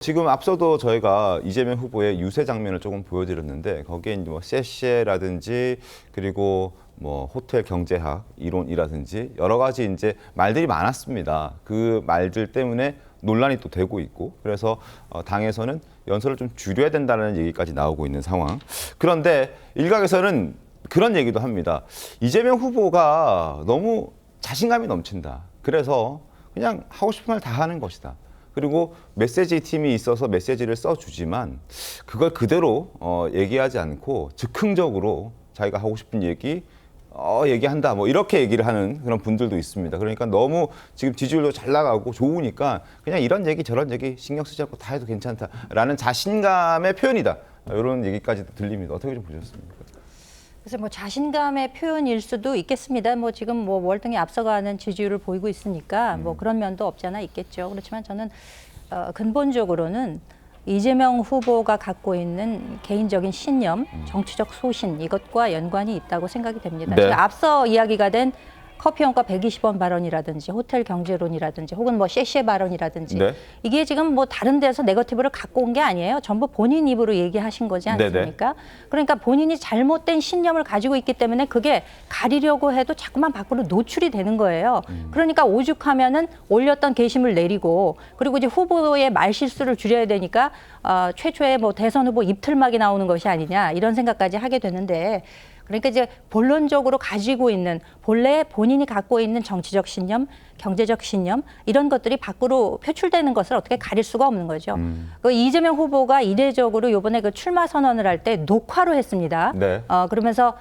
지금 앞서도 저희가 이재명 후보의 유세 장면을 조금 보여드렸는데 거기에 뭐 셰셰라든지 그리고 뭐 호텔 경제학 이론이라든지 여러 가지 이제 말들이 많았습니다. 그 말들 때문에 논란이 또 되고 있고 그래서 당에서는 연설을 좀 줄여야 된다는 얘기까지 나오고 있는 상황. 그런데 일각에서는 그런 얘기도 합니다. 이재명 후보가 너무 자신감이 넘친다. 그래서 그냥 하고 싶은 말 다 하는 것이다. 그리고 메시지 팀이 있어서 메시지를 써주지만 그걸 그대로 얘기하지 않고 즉흥적으로 자기가 하고 싶은 얘기 얘기한다 뭐 이렇게 얘기를 하는 그런 분들도 있습니다. 그러니까 너무 지금 지지율도 잘 나가고 좋으니까 그냥 이런 얘기 저런 얘기 신경 쓰지 않고 다 해도 괜찮다라는 자신감의 표현이다. 이런 얘기까지도 들립니다. 어떻게 좀 보셨습니까? 그래서 뭐 자신감의 표현일 수도 있겠습니다. 뭐 지금 뭐 월등히 앞서가는 지지율을 보이고 있으니까 뭐 그런 면도 없지 않아 있겠죠. 그렇지만 저는 근본적으로는 이재명 후보가 갖고 있는 개인적인 신념, 정치적 소신 이것과 연관이 있다고 생각이 됩니다. 네. 지금 앞서 이야기가 된 커피 원가 120원 발언이라든지 호텔 경제론이라든지 혹은 뭐 셰셰 발언이라든지 네. 이게 지금 뭐 다른 데서 네거티브를 갖고 온 게 아니에요. 전부 본인 입으로 얘기하신 거지 않습니까? 네네. 그러니까 본인이 잘못된 신념을 가지고 있기 때문에 그게 가리려고 해도 자꾸만 밖으로 노출이 되는 거예요. 그러니까 오죽하면은 올렸던 게시물 내리고 그리고 이제 후보의 말실수를 줄여야 되니까 최초에 뭐 대선 후보 입틀막이 나오는 것이 아니냐 이런 생각까지 하게 되는데 그러니까 이제 본론적으로 가지고 있는 본래 본인이 갖고 있는 정치적 신념, 경제적 신념 이런 것들이 밖으로 표출되는 것을 어떻게 가릴 수가 없는 거죠. 그 이재명 후보가 이례적으로 이번에 그 출마 선언을 할 때 녹화로 했습니다. 네. 그러면서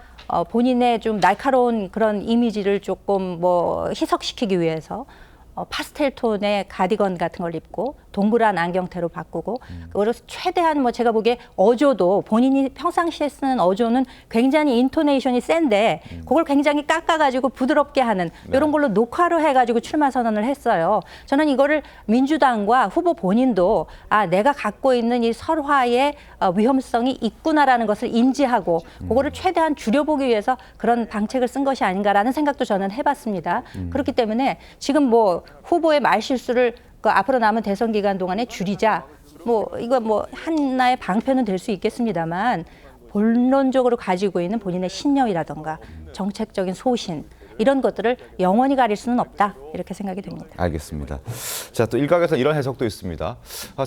본인의 좀 날카로운 그런 이미지를 조금 뭐 희석시키기 위해서 파스텔 톤의 가디건 같은 걸 입고 동그란 안경테로 바꾸고 그래서 최대한 뭐 제가 보기에 어조도 본인이 평상시에 쓰는 어조는 굉장히 인토네이션이 센데 그걸 굉장히 깎아가지고 부드럽게 하는 이런 걸로 녹화로 해가지고 출마 선언을 했어요. 저는 이거를 민주당과 후보 본인도 내가 갖고 있는 이 설화의 위험성이 있구나라는 것을 인지하고 그거를 최대한 줄여보기 위해서 그런 방책을 쓴 것이 아닌가라는 생각도 저는 해봤습니다. 그렇기 때문에 지금 뭐 후보의 말실수를 그 앞으로 남은 대선 기간 동안에 줄이자. 뭐 이거 뭐 하나의 방편은 될 수 있겠습니다만 본론적으로 가지고 있는 본인의 신념이라던가 정책적인 소신 이런 것들을 영원히 가릴 수는 없다. 이렇게 생각이 됩니다. 알겠습니다. 자, 또 일각에서 이런 해석도 있습니다.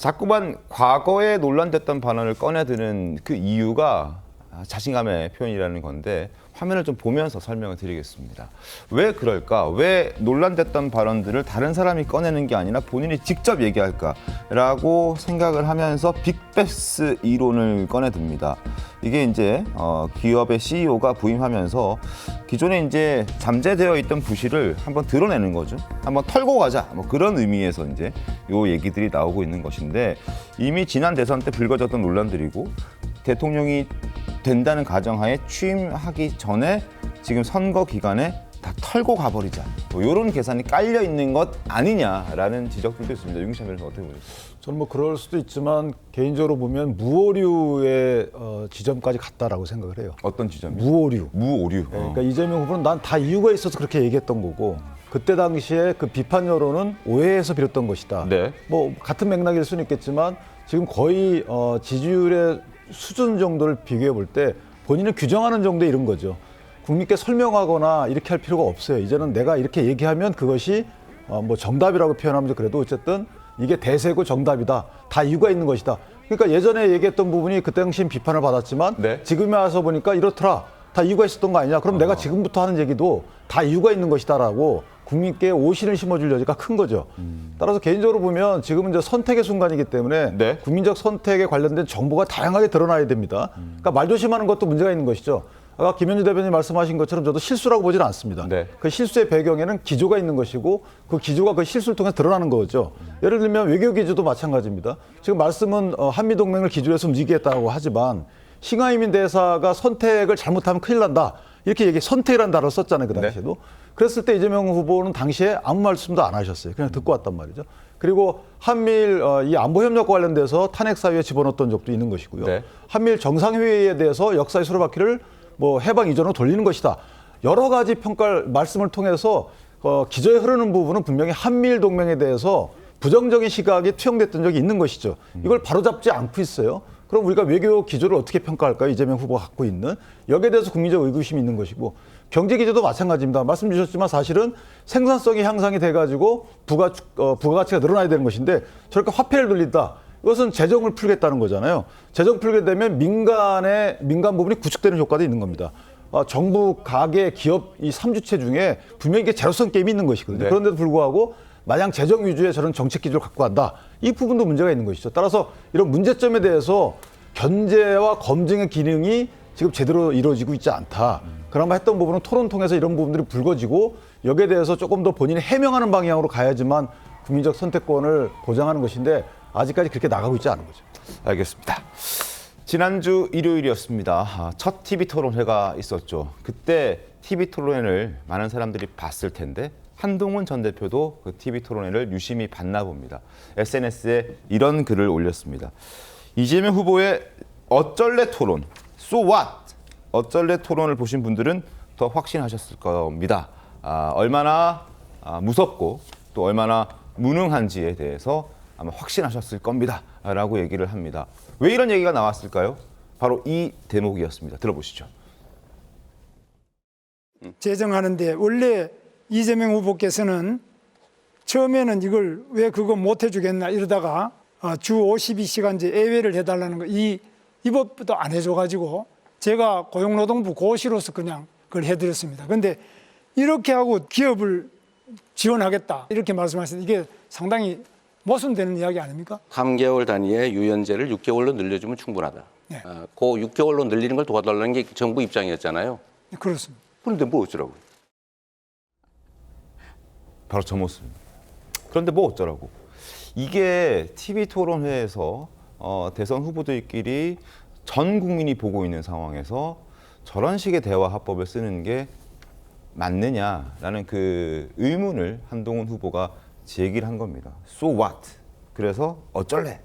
자꾸만 과거에 논란됐던 발언을 꺼내드는 그 이유가 자신감의 표현이라는 건데 화면을 좀 보면서 설명을 드리겠습니다. 왜 그럴까? 왜 논란됐던 발언들을 다른 사람이 꺼내는 게 아니라 본인이 직접 얘기할까라고 생각을 하면서 빅베스 이론을 꺼내듭니다. 이게 이제 기업의 CEO가 부임하면서 기존에 이제 잠재되어 있던 부실을 한번 드러내는 거죠. 한번 털고 가자. 뭐 그런 의미에서 이제 요 얘기들이 나오고 있는 것인데 이미 지난 대선 때 불거졌던 논란들이고 대통령이 된다는 가정하에 취임하기 전에 지금 선거 기간에 다 털고 가버리자. 뭐 이런 계산이 깔려 있는 것 아니냐라는 지적들도 있습니다. 윤기찬 변호사 어떻게 보세요? 저는 뭐 그럴 수도 있지만 개인적으로 보면 무오류의 지점까지 갔다라고 생각을 해요. 어떤 지점이요? 무오류. 무오류. 네, 그러니까 이재명 후보는 난 다 이유가 있어서 그렇게 얘기했던 거고 그때 당시에 그 비판 여론은 오해에서 비롯된 것이다. 네. 뭐 같은 맥락일 수는 있겠지만 지금 거의 지지율의 수준 정도를 비교해 볼 때 본인을 규정하는 정도에 이른 거죠. 국민께 설명하거나 이렇게 할 필요가 없어요. 이제는 내가 이렇게 얘기하면 그것이 뭐 정답이라고 표현하면서 그래도 어쨌든 이게 대세고 정답이다. 다 이유가 있는 것이다. 그러니까 예전에 얘기했던 부분이 그때 당시엔 비판을 받았지만 네. 지금에 와서 보니까 이렇더라. 다 이유가 있었던 거 아니냐. 그럼 내가 지금부터 하는 얘기도 다 이유가 있는 것이다라고 국민께 오신을 심어줄 여지가 큰 거죠. 따라서 개인적으로 보면 지금은 이제 선택의 순간이기 때문에 네. 국민적 선택에 관련된 정보가 다양하게 드러나야 됩니다. 그러니까 말 조심하는 것도 문제가 있는 것이죠. 아까 김현주 대변인 말씀하신 것처럼 저도 실수라고 보지는 않습니다. 네. 그 실수의 배경에는 기조가 있는 것이고 그 기조가 그 실수를 통해서 드러나는 거죠. 예를 들면 외교 기조도 마찬가지입니다. 지금 말씀은 한미동맹을 기조로 해서 움직이겠다고 하지만 싱하이민 대사가 선택을 잘못하면 큰일 난다. 이렇게 선택이라는 단어를 썼잖아요. 그 당시에도. 네. 그랬을 때 이재명 후보는 당시에 아무 말씀도 안 하셨어요. 그냥 듣고 왔단 말이죠. 그리고 한미일 이 안보협력과 관련돼서 탄핵 사유에 집어넣었던 적도 있는 것이고요. 네. 한미일 정상회의에 대해서 역사의 수레바퀴를 뭐 해방 이전으로 돌리는 것이다. 여러 가지 말씀을 통해서 기조에 흐르는 부분은 분명히 한미일 동맹에 대해서 부정적인 시각이 투영됐던 적이 있는 것이죠. 이걸 바로잡지 않고 있어요. 그럼 우리가 외교 기조를 어떻게 평가할까요? 이재명 후보가 갖고 있는. 여기에 대해서 국민적 의구심이 있는 것이고 경제 기조도 마찬가지입니다. 말씀 주셨지만 사실은 생산성이 향상이 돼가지고 부가가치가 늘어나야 되는 것인데 저렇게 화폐를 돌린다. 이것은 재정을 풀겠다는 거잖아요. 재정 풀게 되면 민간 부분이 구축되는 효과도 있는 겁니다. 정부, 가계, 기업 이 3주체 중에 분명히 이게 제로섬 게임이 있는 것이거든요. 네. 그런데도 불구하고 마냥 재정 위주의 저런 정책 기조를 갖고 간다. 이 부분도 문제가 있는 것이죠. 따라서 이런 문제점에 대해서 견제와 검증의 기능이 지금 제대로 이루어지고 있지 않다. 그나마 했던 부분은 토론 통해서 이런 부분들이 불거지고 여기에 대해서 조금 더 본인이 해명하는 방향으로 가야지만 국민적 선택권을 보장하는 것인데 아직까지 그렇게 나가고 있지 않은 거죠. 알겠습니다. 지난주 일요일이었습니다. 첫 TV 토론회가 있었죠. 그때 TV 토론회를 많은 사람들이 봤을 텐데 한동훈 전 대표도 그 TV 토론회를 유심히 봤나 봅니다. SNS에 이런 글을 올렸습니다. 이재명 후보의 어쩔래 토론, So what? 어쩔래 토론을 보신 분들은 더 확신하셨을 겁니다. 얼마나 무섭고 또 얼마나 무능한지에 대해서 아마 확신하셨을 겁니다. 라고 얘기를 합니다. 왜 이런 얘기가 나왔을까요? 바로 이 대목이었습니다. 들어보시죠. 제정하는데 원래 이재명 후보께서는 처음에는 이걸 왜 그거 못 해주겠나 이러다가 주 52시간제 예외를 해달라는 거 이 법도 안 해줘가지고 제가 고용노동부 고시로서 그냥 그걸 해드렸습니다. 그런데 이렇게 하고 기업을 지원하겠다 이렇게 말씀하시는데 이게 상당히 모순되는 이야기 아닙니까? 3개월 단위의 유연제를 6개월로 늘려주면 충분하다. 네. 그 6개월로 늘리는 걸 도와달라는 게 정부 입장이었잖아요. 그렇습니다. 그런데 뭐 어쩌라고요? 바로 저 모습입니다. 그런데 뭐 어쩌라고. 이게 TV 토론회에서 대선 후보들끼리 전 국민이 보고 있는 상황에서 저런 식의 대화 화법을 쓰는 게 맞느냐라는 그 의문을 한동훈 후보가 제기를 한 겁니다. So what? 그래서 어쩔래?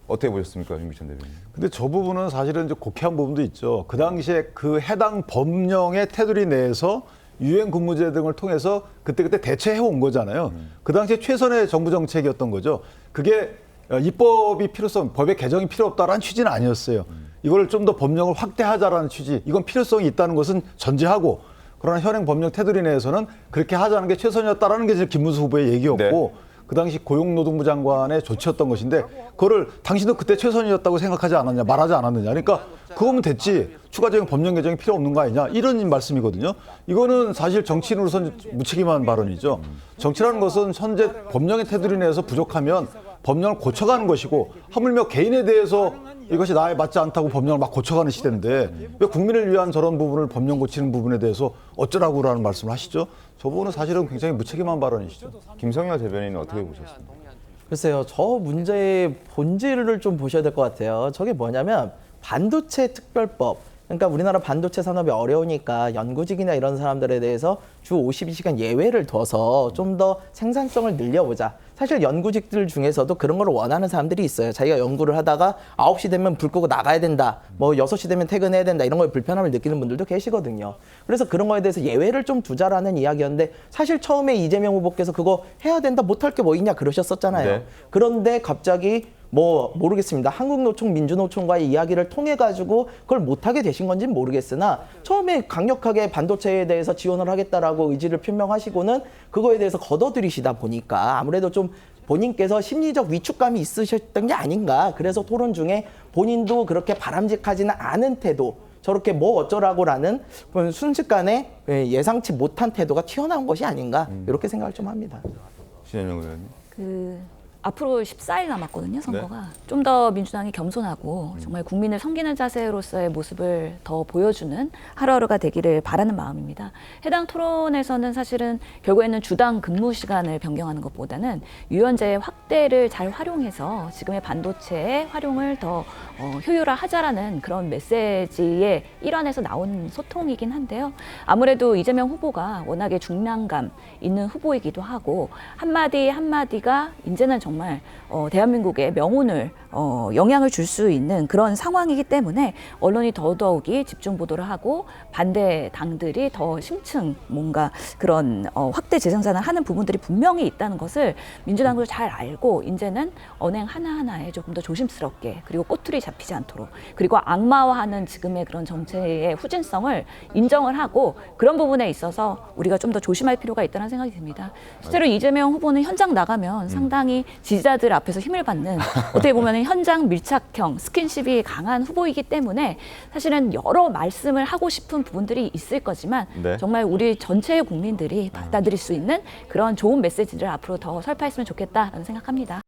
어떻게 보셨습니까, 윤기천 대변인? 근데 저 부분은 사실은 좀 곡해한 부분도 있죠. 그 당시에 그 해당 법령의 테두리 내에서 유엔 근무제 등을 통해서 그때그때 대처해 온 거잖아요. 그 당시에 최선의 정부 정책이었던 거죠. 그게 입법이 필요성, 법의 개정이 필요 없다라는 취지는 아니었어요. 이걸 좀 더 법령을 확대하자라는 취지, 이건 필요성이 있다는 것은 전제하고 그러나 현행 법령 테두리 내에서는 그렇게 하자는 게 최선이었다라는 게 김문수 후보의 얘기였고 네. 그 당시 고용노동부 장관의 조치였던 것인데 그거를 당신도 그때 최선이었다고 생각하지 않았냐, 말하지 않았느냐. 그러니까 그거면 됐지 추가적인 법령 개정이 필요 없는 거 아니냐 이런 말씀이거든요. 이거는 사실 정치인으로서는 무책임한 발언이죠. 정치라는 것은 현재 법령의 테두리 내에서 부족하면 법령을 고쳐가는 것이고 하물며 개인에 대해서 이것이 나에 맞지 않다고 법령을 막 고쳐가는 시대인데 왜 국민을 위한 저런 부분을 법령 고치는 부분에 대해서 어쩌라고라는 말씀을 하시죠? 저 부분은 사실은 굉장히 무책임한 발언이시죠. 김성열 대변인은 어떻게 보셨습니까? 글쎄요, 저 문제의 본질을 좀 보셔야 될 것 같아요. 저게 뭐냐면 반도체 특별법. 그러니까 우리나라 반도체 산업이 어려우니까 연구직이나 이런 사람들에 대해서 주 52시간 예외를 둬서 좀 더 생산성을 늘려보자. 사실 연구직들 중에서도 그런 걸 원하는 사람들이 있어요. 자기가 연구를 하다가 9시 되면 불 끄고 나가야 된다. 뭐 6시 되면 퇴근해야 된다. 이런 거에 불편함을 느끼는 분들도 계시거든요. 그래서 그런 거에 대해서 예외를 좀 두자라는 이야기였는데 사실 처음에 이재명 후보께서 그거 해야 된다. 못할 게 뭐 있냐 그러셨었잖아요. 네. 그런데 갑자기 뭐 모르겠습니다. 한국노총, 민주노총과의 이야기를 통해 가지고 그걸 못하게 되신 건지는 모르겠으나 처음에 강력하게 반도체에 대해서 지원을 하겠다라고 의지를 표명하시고는 그거에 대해서 걷어들이시다 보니까 아무래도 좀 본인께서 심리적 위축감이 있으셨던 게 아닌가. 그래서 토론 중에 본인도 그렇게 바람직하지는 않은 태도, 저렇게 뭐 어쩌라고라는 순식간에 예상치 못한 태도가 튀어나온 것이 아닌가 이렇게 생각을 좀 합니다. 신현영 의원님. 앞으로 14일 남았거든요, 선거가. 좀 더 민주당이 겸손하고 정말 국민을 섬기는 자세로서의 모습을 더 보여주는 하루하루가 되기를 바라는 마음입니다. 해당 토론에서는 사실은 결국에는 주당 근무 시간을 변경하는 것보다는 유연제 확대를 잘 활용해서 지금의 반도체의 활용을 더 효율화하자라는 그런 메시지의 일환에서 나온 소통이긴 한데요. 아무래도 이재명 후보가 워낙에 중량감 있는 후보이기도 하고 한마디 한마디가 이제는 정말 정말 대한민국의 명운을 영향을 줄 수 있는 그런 상황이기 때문에 언론이 더더욱이 집중 보도를 하고 반대 당들이 더 심층 뭔가 그런 확대 재생산을 하는 부분들이 분명히 있다는 것을 민주당도 잘 알고 이제는 언행 하나하나에 조금 더 조심스럽게 그리고 꼬투리 잡히지 않도록 그리고 악마화하는 지금의 그런 정체의 후진성을 인정을 하고 그런 부분에 있어서 우리가 좀 더 조심할 필요가 있다는 생각이 듭니다. 실제로 이재명 후보는 현장 나가면 상당히 지지자들 앞에서 힘을 받는 어떻게 보면 현장 밀착형 스킨십이 강한 후보이기 때문에 사실은 여러 말씀을 하고 싶은 부분들이 있을 거지만 네. 정말 우리 전체의 국민들이 받아들일 수 있는 그런 좋은 메시지를 앞으로 더 설파했으면 좋겠다라는 생각합니다.